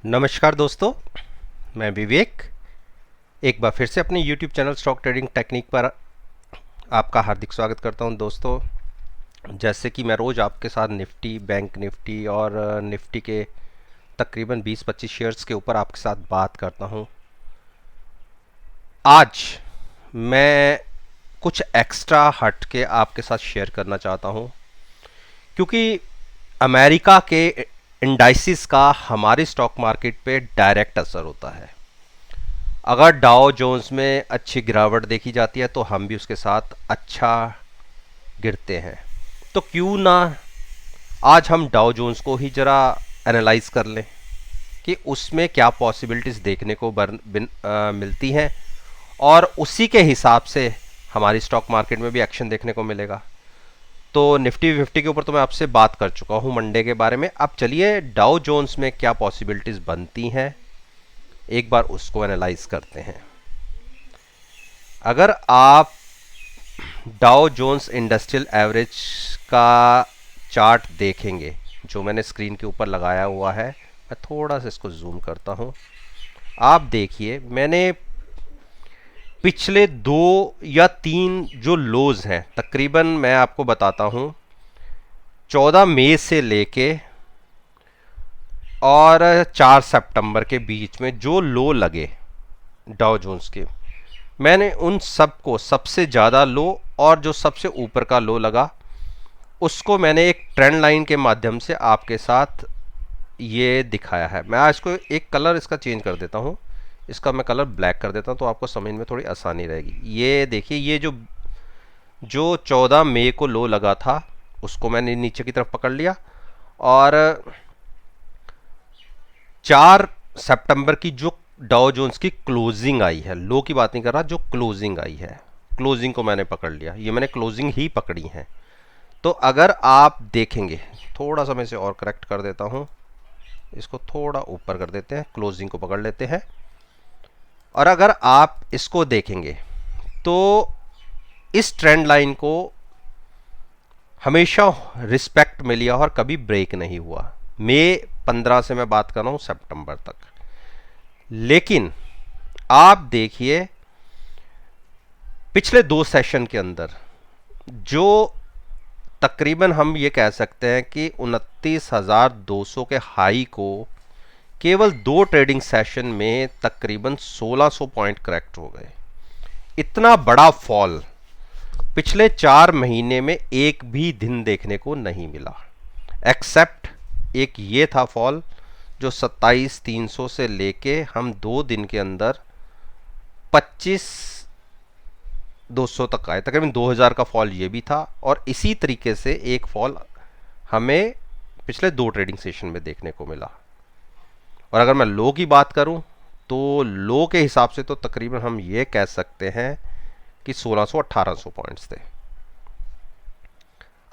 नमस्कार दोस्तों, मैं विवेक एक बार फिर से अपने YouTube channel stock trading technique पर आपका हार्दिक स्वागत करता हूं। दोस्तों, जैसे कि मैं रोज़ आपके साथ निफ्टी, बैंक निफ्टी और निफ्टी के तकरीबन 20-25 शेयर्स के ऊपर आपके साथ बात करता हूं। आज मैं कुछ एक्स्ट्रा हट के आपके साथ शेयर करना चाहता हूं, क्योंकि अमेरिका के इंडाइसिस का हमारे स्टॉक मार्केट पे डायरेक्ट असर होता है। अगर डाउ जोन्स में अच्छी गिरावट देखी जाती है तो हम भी उसके साथ अच्छा गिरते हैं। तो क्यों ना आज हम डाउ जोन्स को ही ज़रा एनालाइज कर लें कि उसमें क्या पॉसिबिलिटीज़ देखने को मिलती हैं, और उसी के हिसाब से हमारी स्टॉक मार्केट में भी एक्शन देखने को मिलेगा। तो निफ्टी 50 के ऊपर तो मैं आपसे बात कर चुका हूँ मंडे के बारे में। अब चलिए डाउ जोन्स में क्या पॉसिबिलिटीज़ बनती हैं, एक बार उसको एनालाइज करते हैं। अगर आप डाउ जोन्स इंडस्ट्रियल एवरेज का चार्ट देखेंगे, जो मैंने स्क्रीन के ऊपर लगाया हुआ है, मैं थोड़ा सा इसको जूम करता हूं। आप देखिए, मैंने पिछले 2 या 3 जो लोज हैं, तकरीबन मैं आपको बताता हूं 14 मई से लेके और 4 सितंबर के बीच में जो लो लगे डाउ जोन्स के, मैंने उन सब को सबसे ज़्यादा लो और जो सबसे ऊपर का लो लगा उसको मैंने एक ट्रेंड लाइन के माध्यम से आपके साथ ये दिखाया है। मैं आज को एक कलर इसका चेंज कर देता हूँ, इसका मैं कलर ब्लैक कर देता हूँ तो आपको समझ में थोड़ी आसानी रहेगी। ये देखिए, ये जो जो 14 मई को लो लगा था उसको मैंने नीचे की तरफ पकड़ लिया, और 4 सितंबर की जो डाउ जोन्स की क्लोजिंग आई है, लो की बात नहीं कर रहा, जो क्लोजिंग आई है, क्लोजिंग को मैंने पकड़ लिया। ये मैंने क्लोजिंग ही पकड़ी है। तो अगर आप देखेंगे, थोड़ा सा मैं इसे और करेक्ट कर देता हूँ, इसको थोड़ा ऊपर कर देते हैं, क्लोजिंग को पकड़ लेते हैं। और अगर आप इसको देखेंगे तो इस ट्रेंड लाइन को हमेशा रिस्पेक्ट मिली और कभी ब्रेक नहीं हुआ। मई 15 से मैं बात कर रहा हूँ सितंबर तक। लेकिन आप देखिए, पिछले 2 सेशन के अंदर जो तकरीबन हम ये कह सकते हैं कि 29,200 के हाई को केवल 2 ट्रेडिंग सेशन में तकरीबन 1600 पॉइंट करेक्ट हो गए। इतना बड़ा फॉल पिछले 4 महीने में एक भी दिन देखने को नहीं मिला, एक्सेप्ट एक ये था फॉल जो 27,300 से लेके हम 2 दिन के अंदर 25,200 तक आए, तकरीबन 2000 का फॉल ये भी था। और इसी तरीके से एक फॉल हमें पिछले 2 ट्रेडिंग सेशन में देखने को मिला। और अगर मैं लो की बात करूं तो लो के हिसाब से तो तकरीबन हम ये कह सकते हैं कि 1600-1800 पॉइंट्स थे।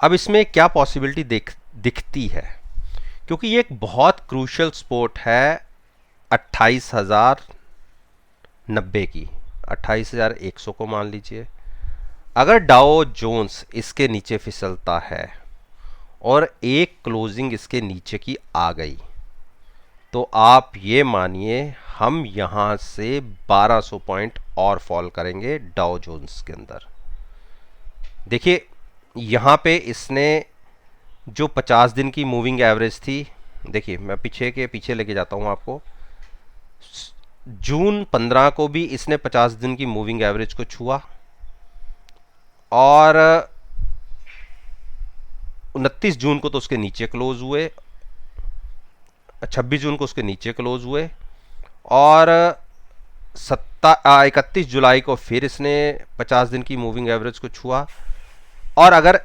अब इसमें क्या पॉसिबिलिटी दिखती है, क्योंकि ये एक बहुत क्रूशियल स्पोर्ट है 28,090 की, 28,100 को मान लीजिए। अगर डाउ जोन्स इसके नीचे फिसलता है और एक क्लोजिंग इसके नीचे की आ गई, तो आप ये मानिए हम यहाँ से 1200 पॉइंट और फॉल करेंगे डाउ जोन्स के अंदर। देखिए, यहाँ पे इसने जो 50 दिन की मूविंग एवरेज थी, देखिए मैं पीछे लेके जाता हूँ आपको। जून 15 को भी इसने 50 दिन की मूविंग एवरेज को छुआ, और 29 जून को तो उसके नीचे क्लोज हुए, 26 जून को उसके नीचे क्लोज हुए, और 31 जुलाई को फिर इसने 50 दिन की मूविंग एवरेज को छुआ। और अगर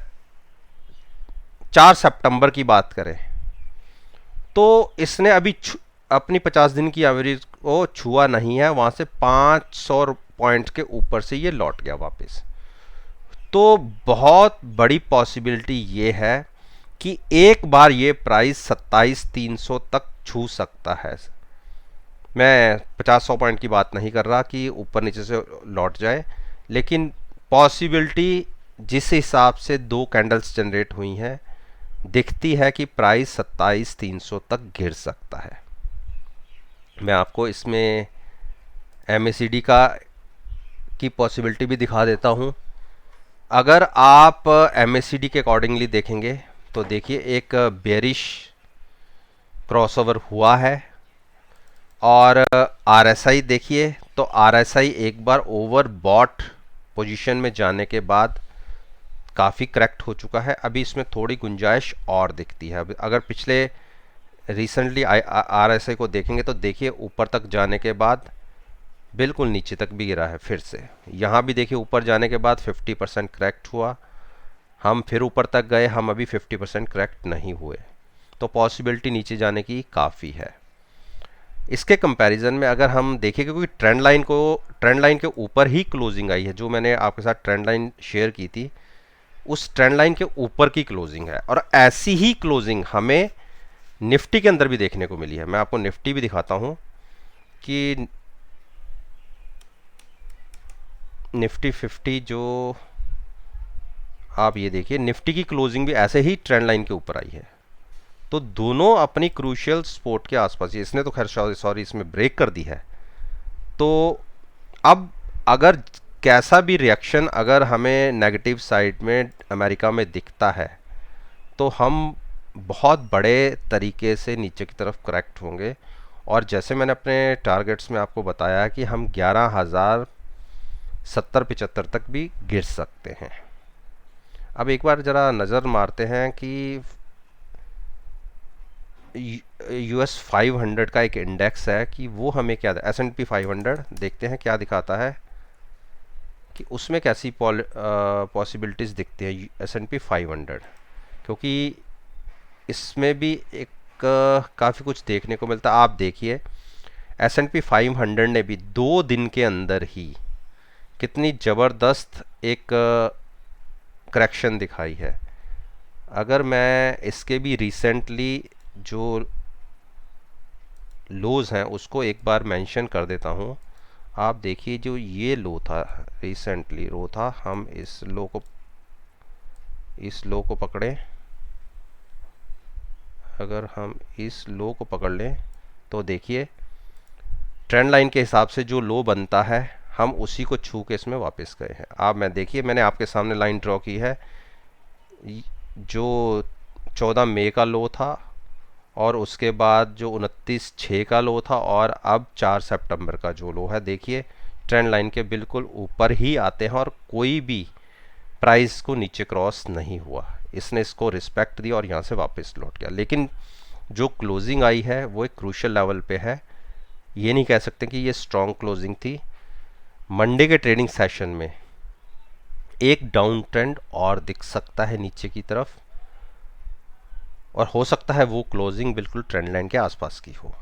4 सितंबर की बात करें तो इसने अभी अपनी 50 दिन की एवरेज को छुआ नहीं है, वहां से 500 पॉइंट के ऊपर से ये लौट गया वापस। तो बहुत बड़ी पॉसिबिलिटी ये है कि एक बार ये प्राइस 27,300 तक छू सकता है। मैं 50-100 पॉइंट की बात नहीं कर रहा कि ऊपर नीचे से लौट जाए, लेकिन पॉसिबिलिटी जिस हिसाब से 2 कैंडल्स जनरेट हुई हैं, दिखती है कि प्राइस 27,300 तक गिर सकता है। मैं आपको इसमें MACD का की पॉसिबिलिटी भी दिखा देता हूँ। अगर आप MACD के अकॉर्डिंगली देखेंगे तो देखिए एक बेरिश क्रॉसओवर हुआ है, और RSI देखिए तो RSI एक बार ओवर बॉट पोजीशन में जाने के बाद काफ़ी करेक्ट हो चुका है। अभी इसमें थोड़ी गुंजाइश और दिखती है। अगर पिछले रिसेंटली RSI को देखेंगे तो देखिए ऊपर तक जाने के बाद बिल्कुल नीचे तक भी गिरा है फिर से। यहाँ भी देखिए ऊपर जाने के बाद 50% करेक्ट हुआ, हम फिर ऊपर तक गए, हम अभी 50% करेक्ट नहीं हुए, तो पॉसिबिलिटी नीचे जाने की काफ़ी है। इसके कंपैरिजन में अगर हम देखें, क्योंकि ट्रेंड लाइन के ऊपर ही क्लोजिंग आई है, जो मैंने आपके साथ ट्रेंड लाइन शेयर की थी उस ट्रेंड लाइन के ऊपर की क्लोजिंग है, और ऐसी ही क्लोजिंग हमें निफ्टी के अंदर भी देखने को मिली है। मैं आपको निफ्टी भी दिखाता हूं कि निफ्टी 50 जो आप ये देखिए, निफ्टी की क्लोजिंग भी ऐसे ही ट्रेंड लाइन के ऊपर आई है। तो दोनों अपनी क्रूशियल सपोर्ट के आसपास, इसने तो खैर सॉरी इसमें ब्रेक कर दी है। तो अब अगर कैसा भी रिएक्शन अगर हमें नेगेटिव साइड में अमेरिका में दिखता है तो हम बहुत बड़े तरीके से नीचे की तरफ करेक्ट होंगे, और जैसे मैंने अपने टारगेट्स में आपको बताया कि हम 11,070-75 तक भी गिर सकते हैं। अब एक बार ज़रा नज़र मारते हैं कि US 500 का एक इंडेक्स है कि वो हमें क्या, S&P 500 देखते हैं क्या दिखाता है कि उसमें कैसी पॉसिबिलिटीज़ दिखती है S&P 500, क्योंकि इसमें भी एक काफ़ी कुछ देखने को मिलता है। आप देखिए S&P 500 ने भी 2 दिन के अंदर ही कितनी ज़बरदस्त एक करेक्शन दिखाई है। अगर मैं इसके भी रिसेंटली जो लोज़ हैं उसको एक बार मेंशन कर देता हूँ। आप देखिए जो ये लो था, रिसेंटली लो था, हम इस लो को पकड़ें, अगर हम इस लो को पकड़ लें तो देखिए ट्रेंड लाइन के हिसाब से जो लो बनता है हम उसी को छू के इसमें वापस गए हैं। आप देखिए मैंने आपके सामने लाइन ड्रॉ की है, जो 14 मई का लो था, और उसके बाद जो 29/6 का लो था, और अब 4 सितंबर का जो लो है। देखिए ट्रेंड लाइन के बिल्कुल ऊपर ही आते हैं, और कोई भी प्राइस को नीचे क्रॉस नहीं हुआ। इसने इसको रिस्पेक्ट दी और यहाँ से वापस लौट गया। लेकिन जो क्लोजिंग आई है वो एक क्रूशियल लेवल पे है, ये नहीं कह सकते कि ये स्ट्रॉन्ग क्लोजिंग थी। मंडे के ट्रेडिंग सेशन में एक डाउन ट्रेंड और दिख सकता है नीचे की तरफ, और हो सकता है वो क्लोजिंग बिल्कुल ट्रेंड लाइन के आसपास की हो।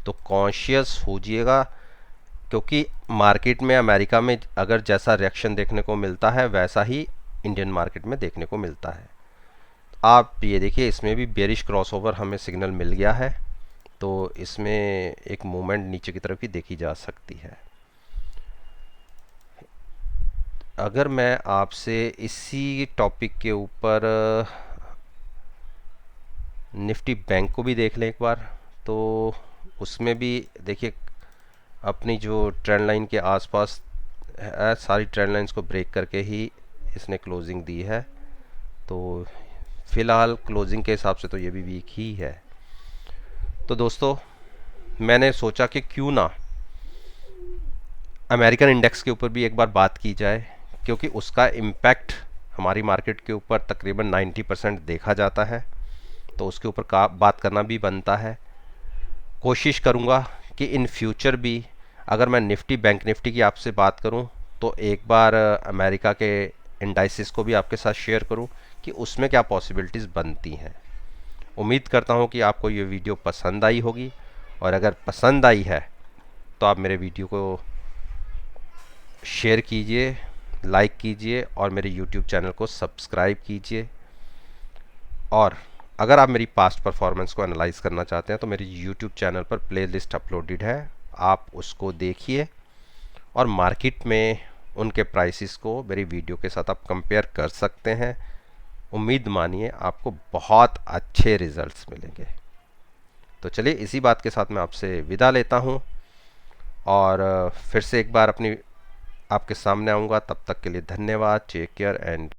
तो कॉन्शियस होजिएगा, क्योंकि मार्केट में अमेरिका में अगर जैसा रिएक्शन देखने को मिलता है वैसा ही इंडियन मार्केट में देखने को मिलता है। आप ये देखिए इसमें भी बेरिश क्रॉसओवर हमें सिग्नल मिल गया है, तो इसमें एक मूवमेंट नीचे की तरफ ही देखी जा सकती है। अगर मैं आपसे इसी टॉपिक के ऊपर निफ्टी बैंक को भी देख लें एक बार, तो उसमें भी देखिए अपनी जो ट्रेंड लाइन के आसपास है, सारी ट्रेंड लाइंस को ब्रेक करके ही इसने क्लोजिंग दी है। तो फ़िलहाल क्लोजिंग के हिसाब से तो ये भी वीक ही है। तो दोस्तों मैंने सोचा कि क्यों ना अमेरिकन इंडेक्स के ऊपर भी एक बार बात की जाए, क्योंकि उसका इम्पैक्ट हमारी मार्केट के ऊपर तकरीबन 90% देखा जाता है, तो उसके ऊपर बात करना भी बनता है। कोशिश करूँगा कि इन फ्यूचर भी अगर मैं निफ्टी बैंक निफ्टी की आपसे बात करूँ तो एक बार अमेरिका के इंडाइसिस को भी आपके साथ शेयर करूँ कि उसमें क्या पॉसिबिलिटीज़ बनती हैं। उम्मीद करता हूँ कि आपको ये वीडियो पसंद आई होगी, और अगर पसंद आई है तो आप मेरे वीडियो को शेयर कीजिए, लाइक कीजिए, और मेरे YouTube चैनल को सब्सक्राइब कीजिए। और अगर आप मेरी पास्ट परफॉर्मेंस को एनालाइज करना चाहते हैं तो मेरे YouTube चैनल पर प्लेलिस्ट अपलोडेड है, आप उसको देखिए, और मार्केट में उनके प्राइसेस को मेरी वीडियो के साथ आप कंपेयर कर सकते हैं। उम्मीद मानिए आपको बहुत अच्छे रिजल्ट्स मिलेंगे। तो चलिए इसी बात के साथ मैं आपसे विदा लेता हूँ, और फिर से एक बार अपनी आपके सामने आऊँगा। तब तक के लिए धन्यवाद। Take care and